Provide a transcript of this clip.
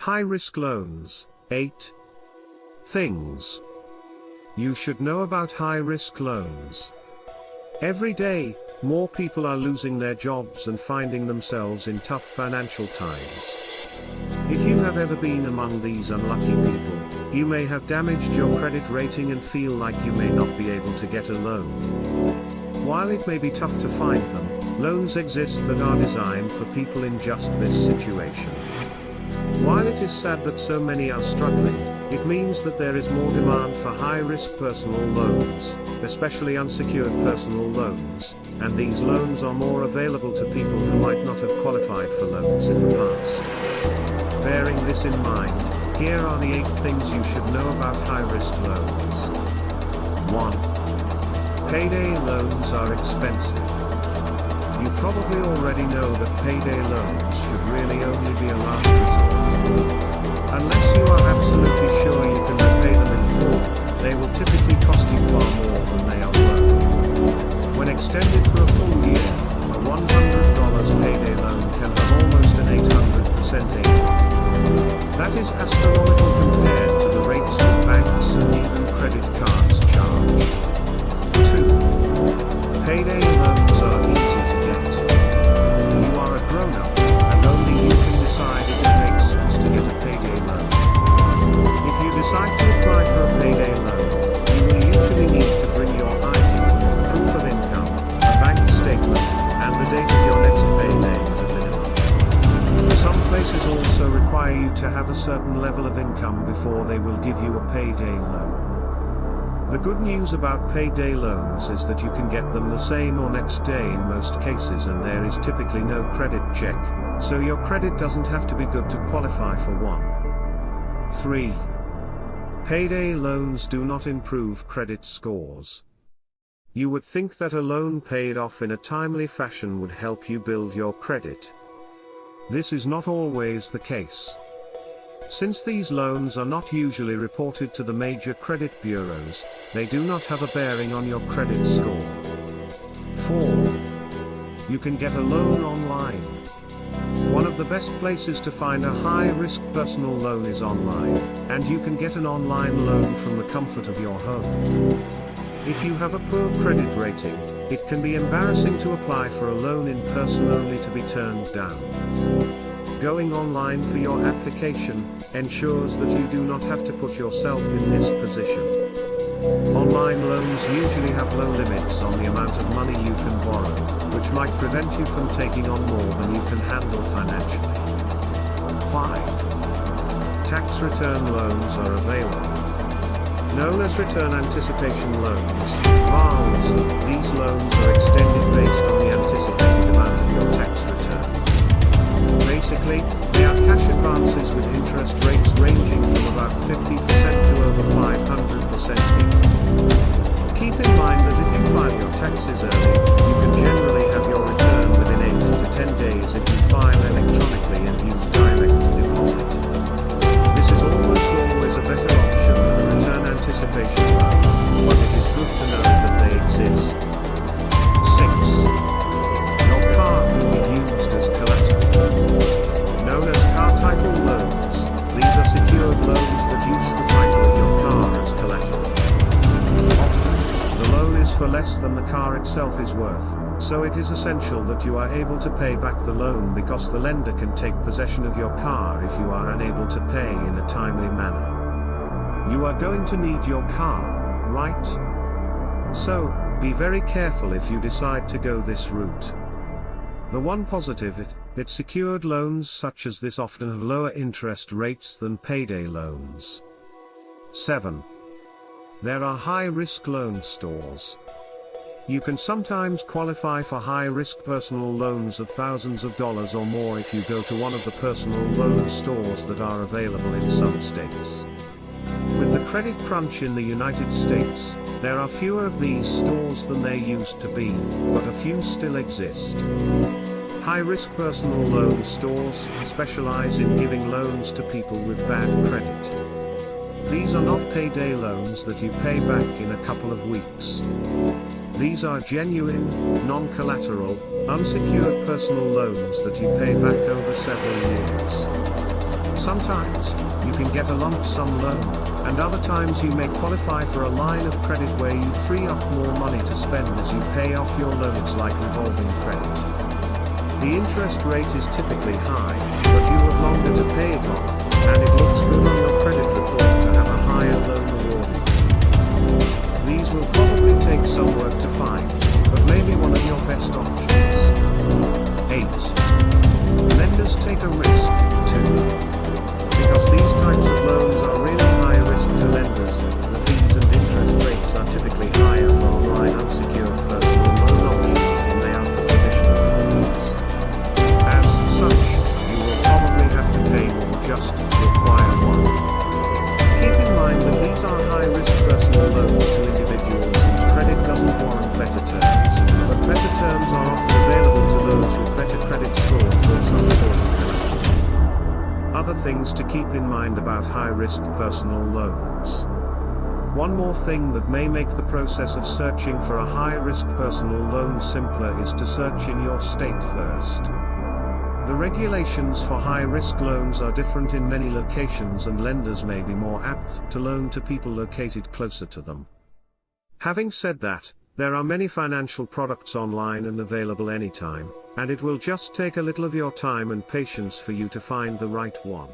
High-risk loans. 8 things you should know about high-risk loans. Every day, more people are losing their jobs and finding themselves in tough financial times. If you have ever been among these unlucky people, you may have damaged your credit rating and feel like you may not be able to get a loan. While it may be tough to find them, loans exist that are designed for people in just this situation. While it is sad that so many are struggling, it means that there is more demand for high-risk personal loans, especially unsecured personal loans, and these loans are more available to people who might not have qualified for loans in the past. Bearing this in mind, here are the 8 things you should know about high-risk loans. 1. Payday loans are expensive. You probably already know that payday loans should really only be a last resort. Unless you are absolutely sure you can repay them in full, they will typically cost you far more than they are worth. When extended for a full year, a $100 payday loan can have almost an 800% APR. That is astronomical compared to the rates that banks and even credit cards charge. 2. Payday loans are easy to get. You are a grown-up, and only you can decide if it makes sense to get a payday loan. If you decide to apply for a payday loan, you will usually need to bring your ID, proof of income, a bank statement, and the date of your next payday at a minimum. Some places also require you to have a certain level of income before they will give you a payday loan. The good news about payday loans is that you can get them the same or next day in most cases, and there is typically no credit check, so your credit doesn't have to be good to qualify for one. 3. Payday loans do not improve credit scores. You would think that a loan paid off in a timely fashion would help you build your credit. This is not always the case. Since these loans are not usually reported to the major credit bureaus, they do not have a bearing on your credit score. 4. You can get a loan online. One of the best places to find a high-risk personal loan is online, and you can get an online loan from the comfort of your home. If you have a poor credit rating, it can be embarrassing to apply for a loan in person only to be turned down. Going online for your application ensures that you do not have to put yourself in this position. Online loans usually have low limits on the amount of money you can borrow, which might prevent you from taking on more than you can handle financially. 5. Tax return loans are available. Known as return anticipation loans, RALs, these loans are extended based on the anticipated amount of your tax return. Basically, they are cash advances with interest rates ranging from about 50% to over 500%. Keep in mind that if you file your taxes early, you can generally have your return within 8 to 10 days if you file electronically and use direct deposit. This is almost always a better option than a return anticipation loan, but it is good to know that they exist. 6. Your car can be used as collateral. Known as car title loans, these are secured loans that use the title of your car as collateral. Often, the loan is for less than the car itself is worth, so it is essential that you are able to pay back the loan because the lender can take possession of your car if you are unable to pay in a timely manner. You are going to need your car, right? So, be very careful if you decide to go this route. The one positive that secured loans such as this often have lower interest rates than payday loans. 7. There are high-risk loan stores. You can sometimes qualify for high-risk personal loans of thousands of dollars or more if you go to one of the personal loan stores that are available in some states. With the credit crunch in the United States, there are fewer of these stores than there used to be, but a few still exist. High-risk personal loan stores specialize in giving loans to people with bad credit. These are not payday loans that you pay back in a couple of weeks. These are genuine, non-collateral, unsecured personal loans that you pay back over several years. Sometimes, you can get a lump sum loan, and other times you may qualify for a line of credit where you free up more money to spend as you pay off your loans like revolving credit. The interest rate is typically high, but you have longer to pay it off, and it looks good on your credit report to have a higher loan awarded. These will probably take some work to find, but may be one of your best options. 8. Lenders take a risk, too. Because these types of loans are really high risk to lenders, the fees and interest rates are typically higher for online unsecured personal loan options than they are for traditional loans. As such, you will probably have to pay more just to acquire one. Keep in mind that these are high-risk personal loans to individuals whose credit doesn't warrant better terms, but better terms are often available to those with better credit scores or some sort of connection. Other things to keep in mind about high-risk personal loans. One more thing that may make the process of searching for a high-risk personal loan simpler is to search in your state first. The regulations for high-risk loans are different in many locations, and lenders may be more apt to loan to people located closer to them. Having said that, there are many financial products online and available anytime, and it will just take a little of your time and patience for you to find the right one.